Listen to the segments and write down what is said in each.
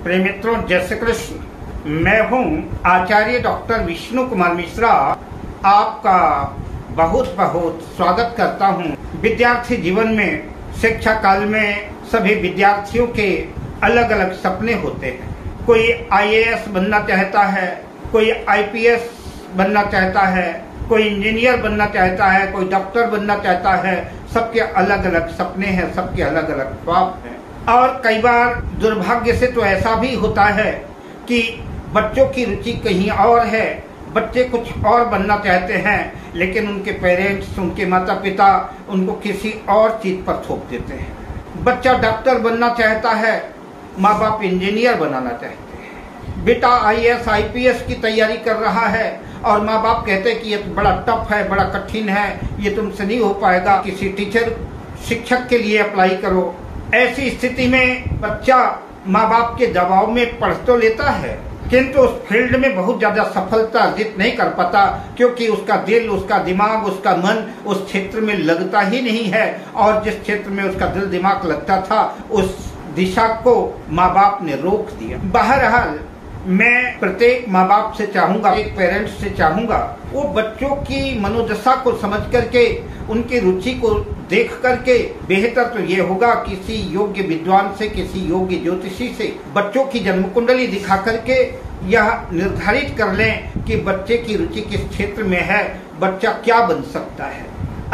प्रिय मित्रों, जय श्री कृष्ण। मैं हूं आचार्य डॉक्टर विष्णु कुमार मिश्रा। आपका बहुत बहुत स्वागत करता हूं। विद्यार्थी जीवन में, शिक्षा काल में सभी विद्यार्थियों के अलग अलग सपने होते हैं। कोई आईएएस बनना चाहता है, कोई आईपीएस बनना चाहता है, कोई इंजीनियर बनना चाहता है, कोई डॉक्टर बनना चाहता है। सबके अलग अलग सपने हैं, सबके अलग अलग ख्वाब हैं। और कई बार दुर्भाग्य से तो ऐसा भी होता है कि बच्चों की रुचि कहीं और है, बच्चे कुछ और बनना चाहते हैं, लेकिन उनके पेरेंट्स, उनके माता पिता उनको किसी और चीज पर थोप देते हैं। बच्चा डॉक्टर बनना चाहता है, माँ बाप इंजीनियर बनाना चाहते हैं। बेटा आईएएस आईपीएस की तैयारी कर रहा है और माँ बाप कहते हैं कि ये तो बड़ा टफ है, बड़ा कठिन है, ये तुमसे नहीं हो पाएगा, किसी टीचर शिक्षक के लिए अप्लाई करो। ऐसी स्थिति में बच्चा माँ बाप के दबाव में पढ़ तो लेता है, किंतु उस फील्ड में बहुत ज्यादा सफलता अर्जित नहीं कर पाता, क्योंकि उसका दिल, उसका दिमाग, उसका मन उस क्षेत्र में लगता ही नहीं है। और जिस क्षेत्र में उसका दिल दिमाग लगता था, उस दिशा को माँ बाप ने रोक दिया। बहरहाल मैं प्रत्येक माँ बाप से चाहूंगा, एक पेरेंट्स से चाहूंगा, वो बच्चों की मनोदशा को समझ करके, उनकी रुचि को देख करके, बेहतर तो ये होगा किसी योग्य विद्वान से, किसी योग्य ज्योतिषी से बच्चों की जन्म कुंडली दिखा करके यह निर्धारित कर लें कि बच्चे की रुचि किस क्षेत्र में है, बच्चा क्या बन सकता है।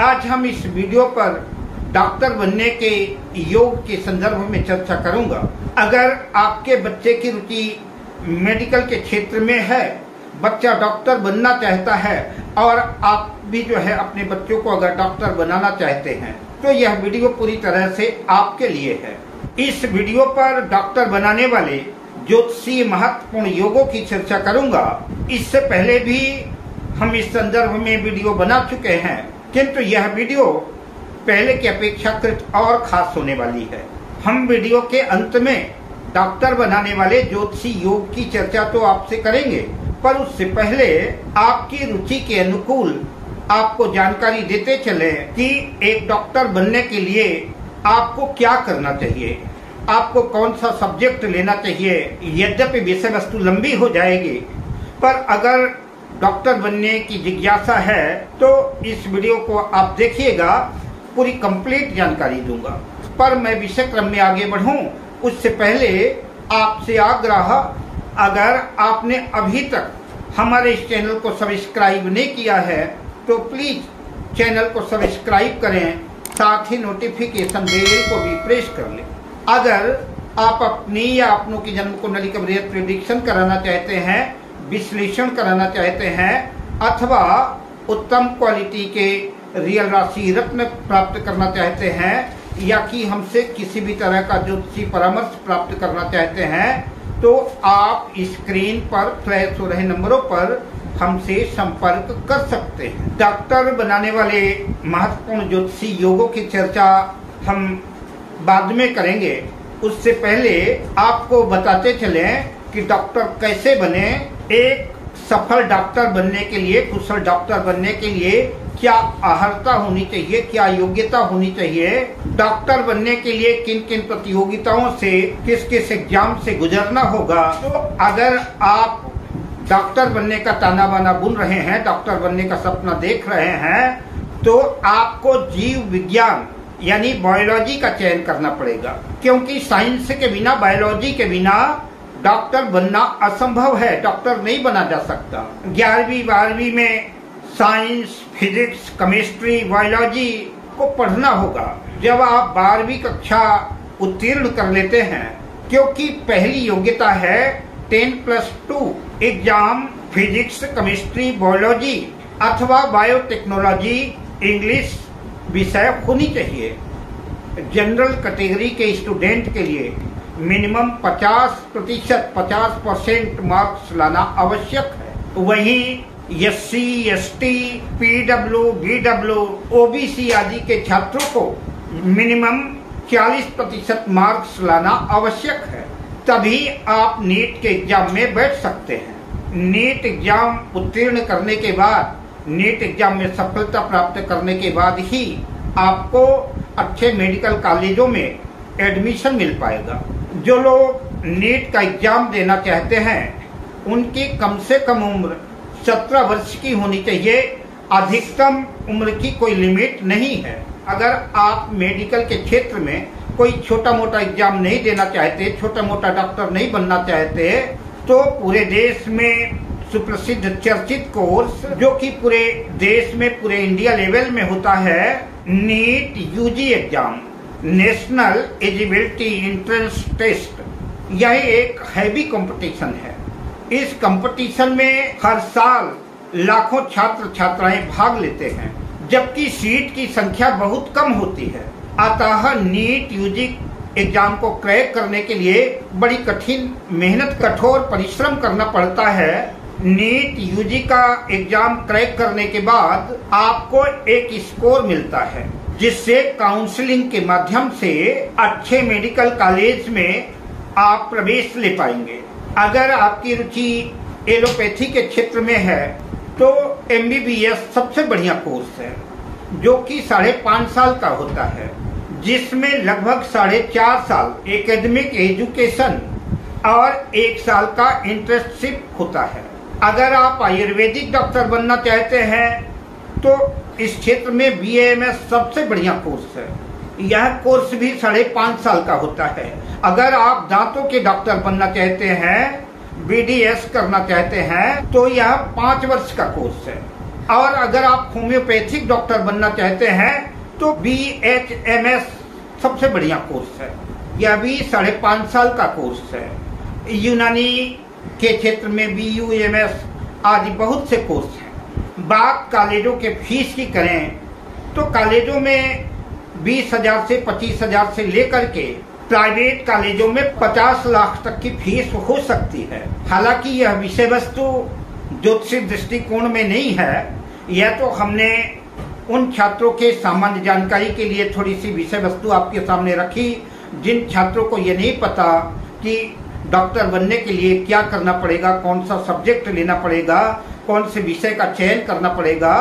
आज हम इस वीडियो पर डॉक्टर बनने के योग के संदर्भ में चर्चा करूंगा। अगर आपके बच्चे की रुचि मेडिकल के क्षेत्र में है, बच्चा डॉक्टर बनना चाहता है और आप भी जो है अपने बच्चों को अगर डॉक्टर बनाना चाहते हैं, तो यह वीडियो पूरी तरह से आपके लिए है। इस वीडियो पर डॉक्टर बनाने वाले ज्योतिषीय महत्वपूर्ण योगों की चर्चा करूंगा। इससे पहले भी हम इस संदर्भ में वीडियो बना चुके हैं, किंतु यह वीडियो पहले की अपेक्षाकृत और खास होने वाली है। हम वीडियो के अंत में डॉक्टर बनाने वाले ज्योतिषी योग की चर्चा तो आपसे करेंगे, पर उससे पहले आपकी रुचि के अनुकूल आपको जानकारी देते चले कि एक डॉक्टर बनने के लिए आपको क्या करना चाहिए, आपको कौन सा सब्जेक्ट लेना चाहिए। यद्यपि विषय वस्तु लंबी हो जाएगी, पर अगर डॉक्टर बनने की जिज्ञासा है तो इस वीडियो को आप देखिएगा, पूरी कंप्लीट जानकारी दूंगा। पर मैं विषय क्रम में आगे बढ़ूं उससे पहले आपसे आग्रह, अगर आपने अभी तक हमारे इस चैनल को सब्सक्राइब नहीं किया है तो प्लीज चैनल को सब्सक्राइब करें, साथ ही नोटिफिकेशन बेल को भी प्रेस कर लें। अगर आप अपनी या अपनों की जन्म कुंडली का प्रेडिक्शन कराना चाहते हैं, विश्लेषण कराना चाहते हैं, अथवा उत्तम क्वालिटी के रियल राशि रत्न प्राप्त करना चाहते हैं, या कि हमसे किसी भी तरह का ज्योतिषी परामर्श प्राप्त करना चाहते हैं, तो आप स्क्रीन पर फ्लैश हो रहे नंबरों पर हमसे संपर्क कर सकते हैं। डॉक्टर बनाने वाले महत्वपूर्ण ज्योतिषी योगों की चर्चा हम बाद में करेंगे। उससे पहले आपको बताते चलें कि डॉक्टर कैसे बने। एक सफल डॉक्टर बनने के लिए, कुशल डॉक्टर बनने के लिए क्या अर्हता होनी चाहिए, क्या योग्यता होनी चाहिए, डॉक्टर बनने के लिए किन किन प्रतियोगिताओं से, किस किस एग्जाम से गुजरना होगा। तो अगर आप डॉक्टर बनने का ताना बाना बुन रहे हैं, डॉक्टर बनने का सपना देख रहे हैं, तो आपको जीव विज्ञान यानी बायोलॉजी का चयन करना पड़ेगा, क्योंकि साइंस के बिना, बायोलॉजी के बिना डॉक्टर बनना असंभव है, डॉक्टर नहीं बना जा सकता। 11वीं 12वीं में साइंस, फिजिक्स, केमिस्ट्री, बायोलॉजी को पढ़ना होगा। जब आप 12वीं कक्षा उत्तीर्ण कर लेते हैं, क्योंकि पहली योग्यता है 10+2 एग्जाम, फिजिक्स, केमिस्ट्री, बायोलॉजी अथवा बायोटेक्नोलॉजी, इंग्लिश विषय होनी चाहिए। जनरल कैटेगरी के स्टूडेंट के लिए मिनिमम 50% मार्क्स लाना आवश्यक है। वहीं SC, ST, PW, BW, OBC आदि के छात्रों को मिनिमम 40% मार्क्स लाना आवश्यक है, तभी आप नीट के एग्जाम में बैठ सकते हैं। नीट एग्जाम उत्तीर्ण करने के बाद, नीट एग्जाम में सफलता प्राप्त करने के बाद ही आपको अच्छे मेडिकल कॉलेजों में एडमिशन मिल पाएगा। जो लोग नीट का एग्जाम देना चाहते हैं उनकी कम से कम उम्र 17 वर्ष की होनी चाहिए। अधिकतम उम्र की कोई लिमिट नहीं है। अगर आप मेडिकल के क्षेत्र में कोई छोटा मोटा एग्जाम नहीं देना चाहते, छोटा मोटा डॉक्टर नहीं बनना चाहते, तो पूरे देश में सुप्रसिद्ध चर्चित कोर्स जो कि पूरे देश में पूरे इंडिया लेवल में होता है, NEET UG exam, national eligibility entrance test, यह एक हैवी कंपटीशन है। इस कंपटीशन में हर साल लाखों छात्र छात्राएं भाग लेते हैं, जबकि सीट की संख्या बहुत कम होती है। अतः नीट यूजी एग्जाम को क्रैक करने के लिए बड़ी कठिन मेहनत, कठोर परिश्रम करना पड़ता है। नीट यूजी का एग्जाम क्रैक करने के बाद आपको एक स्कोर मिलता है, जिससे काउंसलिंग के माध्यम से अच्छे मेडिकल कॉलेज में आप प्रवेश ले पाएंगे। अगर आपकी रुचि एलोपैथी के क्षेत्र में है तो MBBS सबसे बढ़िया कोर्स है, जो कि 5.5 साल का होता है, जिसमें लगभग 4.5 साल एकेडमिक एजुकेशन और 1 साल का इंटर्नशिप होता है। अगर आप आयुर्वेदिक डॉक्टर बनना चाहते हैं तो इस क्षेत्र में BAMS सबसे बढ़िया कोर्स है। यह कोर्स भी 5.5 साल का होता है। अगर आप दांतों के डॉक्टर बनना चाहते हैं, BDS करना चाहते हैं, तो यह 5 वर्ष का कोर्स है। और अगर आप होम्योपैथिक डॉक्टर बनना चाहते हैं तो BHMS सबसे बढ़िया कोर्स है। यह भी 5.5 साल का कोर्स है। यूनानी के क्षेत्र में BUMS आदि बहुत से कोर्स हैं। बात कॉलेजों के फीस की करें तो कॉलेजों में 20,000 से 25,000 से लेकर के प्राइवेट कॉलेजों में 50 लाख तक की फीस हो सकती है। हालांकि यह विषय वस्तु ज्योतिषीय दृष्टिकोण में नहीं है। यह तो हमने उन छात्रों के सामान्य जानकारी के लिए थोड़ी सी विषय वस्तु आपके सामने रखी, जिन छात्रों को यह नहीं पता कि डॉक्टर बनने के लिए क्या करना पड़ेगा, कौन सा सब्जेक्ट लेना पड़ेगा, कौन से विषय का चयन करना पड़ेगा।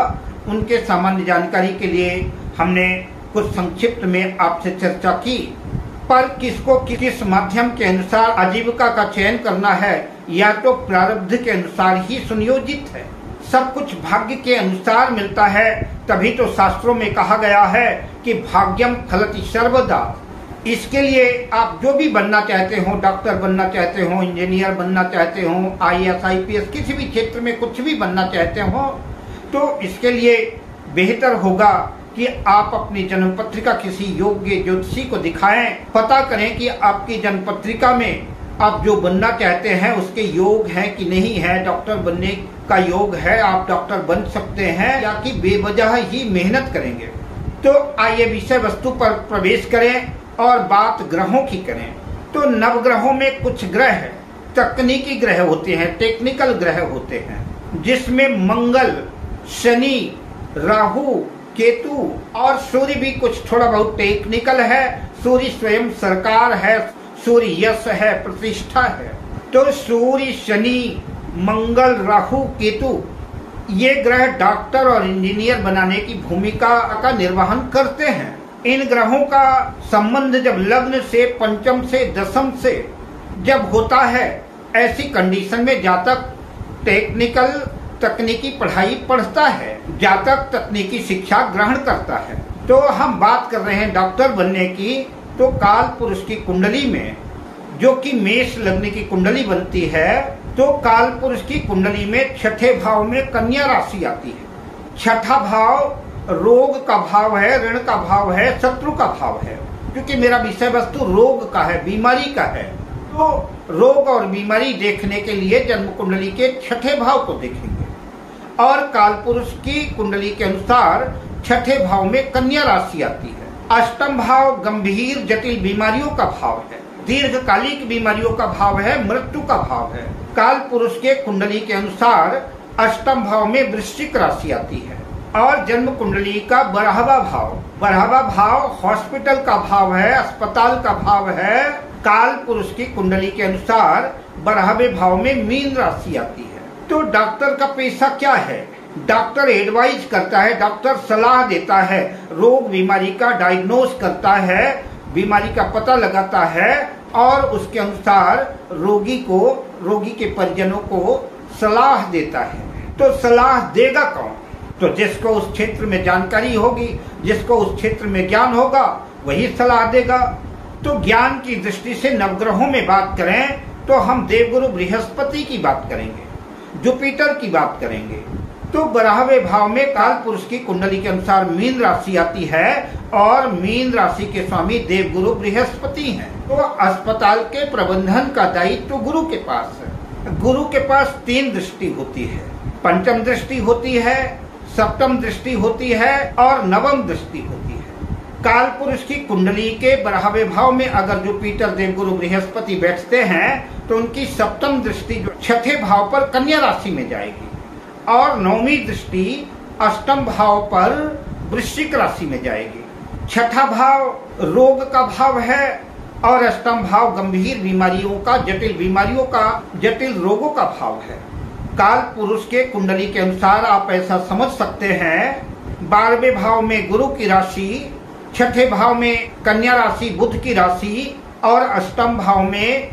उनके सामान्य जानकारी के लिए हमने कुछ संक्षिप्त में आपसे चर्चा की। पर किसको किस माध्यम के अनुसार आजीविका का चयन करना है, या तो प्रारब्ध के अनुसार ही सुनियोजित है। सब कुछ भाग्य के अनुसार मिलता है। तभी तो शास्त्रों में कहा गया है कि भाग्यम फलति सर्वदा। इसके लिए आप जो भी बनना चाहते हो, डॉक्टर बनना चाहते हो, इंजीनियर बनना चाहते हो, IAS IPS किसी भी क्षेत्र में कुछ भी बनना चाहते हो, तो इसके लिए बेहतर होगा कि आप अपनी जन्म पत्रिका किसी योग्य ज्योतिषी को दिखाएं। पता करें कि आपकी जन्म पत्रिका में आप जो बनना चाहते हैं उसके योग है कि नहीं है, डॉक्टर बनने का योग है, आप डॉक्टर बन सकते हैं, या कि बेवजह ही मेहनत करेंगे। तो आइए विषय वस्तु पर प्रवेश करें और बात ग्रहों की करें। तो नवग्रहों में कुछ ग्रह तकनीकी ग्रह होते हैं, टेक्निकल ग्रह होते हैं, जिसमें मंगल, शनि, राहु, केतु और सूर्य भी कुछ थोड़ा बहुत टेक्निकल है। सूर्य स्वयं सरकार है, सूर्य यश है, प्रतिष्ठा है। तो सूर्य, शनि, मंगल, राहु, केतु ये ग्रह डॉक्टर और इंजीनियर बनाने की भूमिका का निर्वहन करते हैं। इन ग्रहों का संबंध जब लग्न से, पंचम से, दशम से जब होता है, ऐसी कंडीशन में जातक तकनीकी पढ़ाई पढ़ता है, जातक तकनीकी शिक्षा ग्रहण करता है। तो हम बात कर रहे हैं डॉक्टर बनने की, तो काल पुरुष की कुंडली में, जो कि मेष लग्न की कुंडली बनती है, तो काल पुरुष की कुंडली में 6ठे भाव में कन्या राशि आती है। 6ठा भाव रोग का भाव है, ऋण का भाव है, शत्रु का भाव है। क्योंकि मेरा विषय वस्तु रोग का है, बीमारी का है, तो रोग और बीमारी देखने के लिए जन्म कुंडली के 6ठे भाव को देखेंगे। और काल पुरुष की कुंडली के अनुसार 6ठे भाव में कन्या राशि आती है। अष्टम भाव गंभीर जटिल बीमारियों का भाव है, दीर्घकालिक बीमारियों का भाव है, मृत्यु का भाव है। काल पुरुष के कुंडली के अनुसार अष्टम भाव में वृश्चिक राशि आती है। और जन्म कुंडली का 12वां भाव हॉस्पिटल का भाव है, अस्पताल का भाव है। काल पुरुष की कुंडली के अनुसार 12वें भाव में मीन राशि आती है। तो डॉक्टर का पेशा क्या है? डॉक्टर एडवाइज करता है, डॉक्टर सलाह देता है, रोग बीमारी का डायग्नोस करता है, बीमारी का पता लगाता है और उसके अनुसार रोगी के परिजनों को सलाह देता है। तो सलाह देगा कौन? तो जिसको उस क्षेत्र में जानकारी होगी, जिसको उस क्षेत्र में ज्ञान होगा, वही सलाह देगा। तो ज्ञान की दृष्टि से नवग्रहों में बात करें तो हम देवगुरु बृहस्पति की बात करेंगे, जुपिटर की बात करेंगे। तो 12वें भाव में काल पुरुष की कुंडली के अनुसार मीन राशि आती है और मीन राशि के स्वामी देवगुरु बृहस्पति हैं। तो अस्पताल के प्रबंधन का दायित्व तो गुरु के पास है। गुरु के पास 3 दृष्टि होती है, पंचम दृष्टि होती है, सप्तम दृष्टि होती है और नवम दृष्टि होती है। काल पुरुष की कुंडली के 12वें भाव में अगर जुपिटर देवगुरु बृहस्पति बैठते हैं तो उनकी सप्तम दृष्टि जो 6ठे भाव पर कन्या राशि में जाएगी और 9वीं दृष्टि अष्टम भाव पर वृश्चिक राशि में जाएगी। 6ठा भाव रोग का भाव है और अष्टम भाव गंभीर बीमारियों का, जटिल बीमारियों का, जटिल रोगों का भाव है। काल पुरुष के कुंडली के अनुसार आप ऐसा समझ सकते हैं 12वें भाव में गुरु की राशि, 6ठे भाव में कन्या राशि बुध की राशि और अष्टम भाव में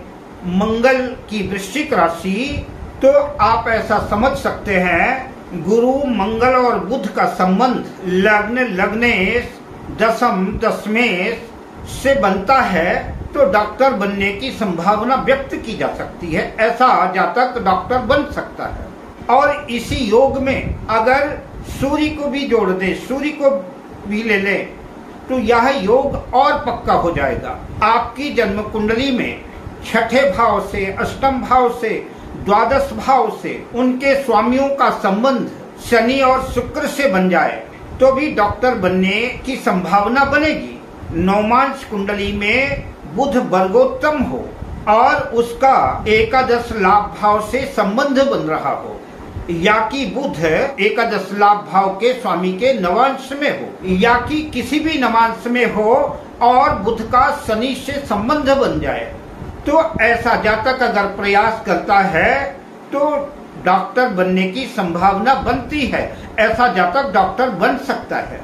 मंगल की वृश्चिक राशि। तो आप ऐसा समझ सकते हैं गुरु मंगल और बुध का संबंध लग्न लग्नेश दशम दशमेश से बनता है तो डॉक्टर बनने की संभावना व्यक्त की जा सकती है। ऐसा जातक डॉक्टर बन सकता है। और इसी योग में अगर सूर्य को भी जोड़ दे, सूर्य को भी ले ले तो यह योग और पक्का हो जाएगा। आपकी जन्म कुंडली में 6ठे भाव से, अष्टम भाव से, द्वादश भाव से उनके स्वामियों का संबंध शनि और शुक्र से बन जाए तो भी डॉक्टर बनने की संभावना बनेगी। नवमांश कुंडली में बुध वर्गोत्तम हो और उसका एकादश लाभ भाव से संबंध बन रहा हो, या कि बुध एकादश लाभ भाव के स्वामी के नवांश में हो, या कि किसी भी नवांश में हो और बुध का शनि से संबंध बन जाए, तो ऐसा जातक अगर प्रयास करता है तो डॉक्टर बनने की संभावना बनती है। ऐसा जातक डॉक्टर बन सकता है।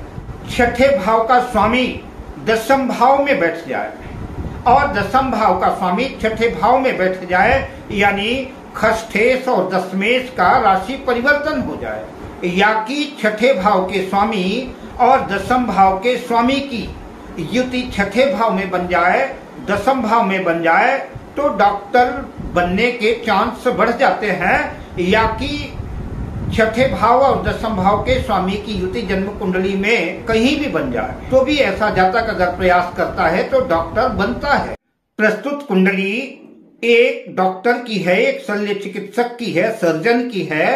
6ठे भाव का स्वामी दशम भाव में बैठ जाए और दशम भाव का स्वामी 6ठे भाव में बैठ जाए, यानी खष्ठेश और दशमेश का राशि परिवर्तन हो जाए, या कि 6ठे भाव के स्वामी और दशम भाव के स्वामी की युति 6ठे भाव में बन जाए, दशम भाव में बन जाए तो डॉक्टर बनने के चांस बढ़ जाते हैं। या कि 6ठे भाव और दशम भाव के स्वामी की युति जन्म कुंडली में कहीं भी बन जाए तो भी ऐसा जातक अगर प्रयास करता है तो डॉक्टर बनता है। प्रस्तुत कुंडली एक डॉक्टर की है, एक शल्य चिकित्सक की है, सर्जन की है,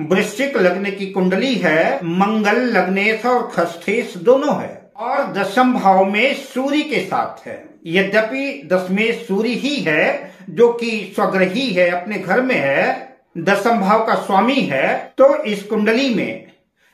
वृश्चिक लग्न की कुंडली है, मंगल लग्नेश और खष्ठेश दोनों है और दशम भाव में सूर्य के साथ है। यद्यपि दशमेश सूर्य ही है जो कि स्वग्रही है, अपने घर में है, दशम भाव का स्वामी है, तो इस कुंडली में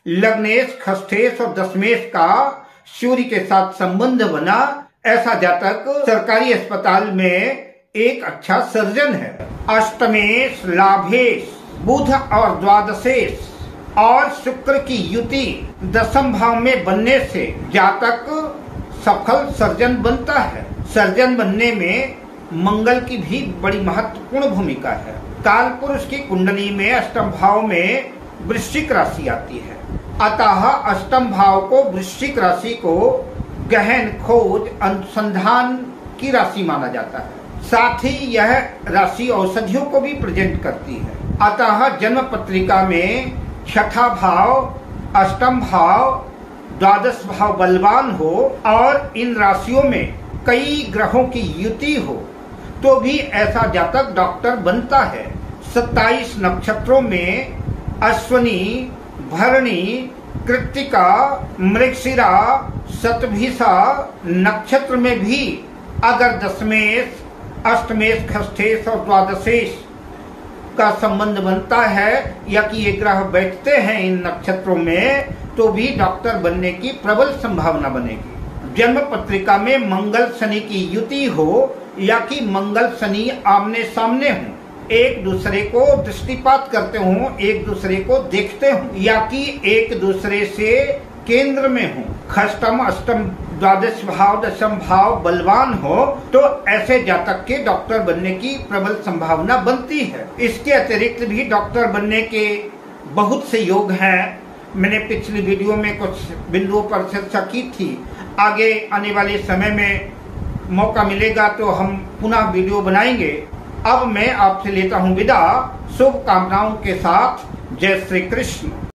लग्नेश खष्ठेश और दशमेश का सूर्य के साथ संबंध बना। ऐसा जातक सरकारी अस्पताल में एक अच्छा सर्जन है। अष्टमेश लाभेश बुध और द्वादशेश और शुक्र की युति दशम भाव में बनने से जातक सफल सर्जन बनता है। सर्जन बनने में मंगल की भी बड़ी महत्वपूर्ण भूमिका है। काल पुरुष की कुंडली में अष्टम भाव में वृश्चिक राशि आती है, अतः अष्टम भाव को वृश्चिक राशि को गहन खोज अनुसंधान की राशि माना जाता है। साथ ही यह राशि औषधियों को भी प्रेजेंट करती है। अतः जन्म पत्रिका में 6ठा भाव, अष्टम भाव, द्वादश भाव बलवान हो और इन राशियों में कई ग्रहों की युति हो तो भी ऐसा जातक डॉक्टर बनता है। 27 नक्षत्रों में अश्विनी, भरणी, कृत्तिका, मृगशिरा, शतभिषा नक्षत्र में भी अगर दशमेश, अष्टमेश, खष्ठेश और द्वादशेश का संबंध बनता है या कि ये ग्रह बैठते हैं इन नक्षत्रों में तो भी डॉक्टर बनने की प्रबल संभावना बनेगी। जन्म पत्रिका में मंगल शनि की युति हो या कि मंगल शनि आमने सामने हो, एक दूसरे को दृष्टिपात करते हो, एक दूसरे को देखते हो, या कि एक दूसरे से केंद्र में हो, खष्टम अष्टम द्वादश भाव दशम भाव बलवान हो तो ऐसे जातक के डॉक्टर बनने की प्रबल संभावना बनती है। इसके अतिरिक्त भी डॉक्टर बनने के बहुत से योग हैं। मैंने पिछली वीडियो में कुछ बिंदुओं पर चर्चा की थी। आगे आने वाले समय में मौका मिलेगा तो हम पुनः वीडियो बनाएंगे। अब मैं आपसे लेता हूं विदा, शुभकामनाओं के साथ। जय श्री कृष्ण।